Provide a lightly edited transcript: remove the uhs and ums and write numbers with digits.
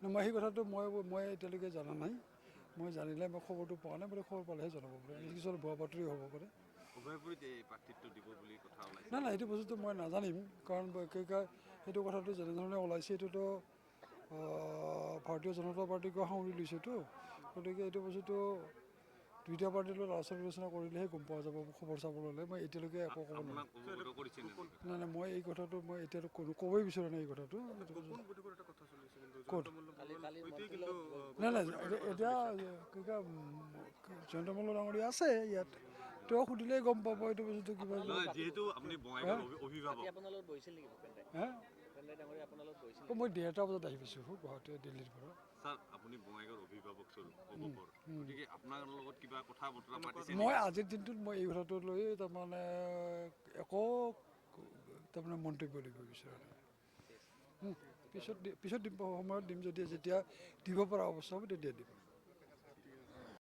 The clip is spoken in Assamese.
মই সেই কথাটো মই এতিয়ালৈকে জনা নাই মই জানিলে মই খবৰটো পোৱা নাই মানে খবৰ পালেহে জনাব পাৰে কিছুমান ভুৱা বাতৰি হ'ব পাৰে নাই নাই এইটো বস্তুটো মই নাজানিম কাৰণ কি কয় সেইটো কথাটো যেনেধৰণে ওলাইছে এইটোতো ভাৰতীয় জনতা পাৰ্টিকো সামৰি লৈছেতো গতিকে এইটো বস্তুটো দুইটা পাৰ্টিৰ লগত আলোচনা কৰিলেহে গম পোৱা যাব খবৰ চাবলৈ হ'লে মই এতিয়ালৈকে একো ক'ব নোৱাৰোঁ নাই নাই মই এই কথাটো মই এতিয়ালৈকে ক'বই বিচৰা নাই এই কথাটো ক'ত নাই নাই এতিয়া কি কয় জয়ন্ত মল্ল ডাঙৰীয়া আছে ইয়াত তেওঁ সুধিলেই গম পাব এইটো বস্তুটো কিবা মই 1:30 বজাত আহি পাইছোঁ গুৱাহাটী দিল্লীৰ পৰা মই আজিৰ দিনটোত মই এই কথাটো লৈ তাৰমানে একো তাৰমানে মন্তব্য দিব বিচৰা নাই পিছত সময়ত দিম যদি যেতিয়া দিব পৰা অৱস্থা হ'ব তেতিয়া দিম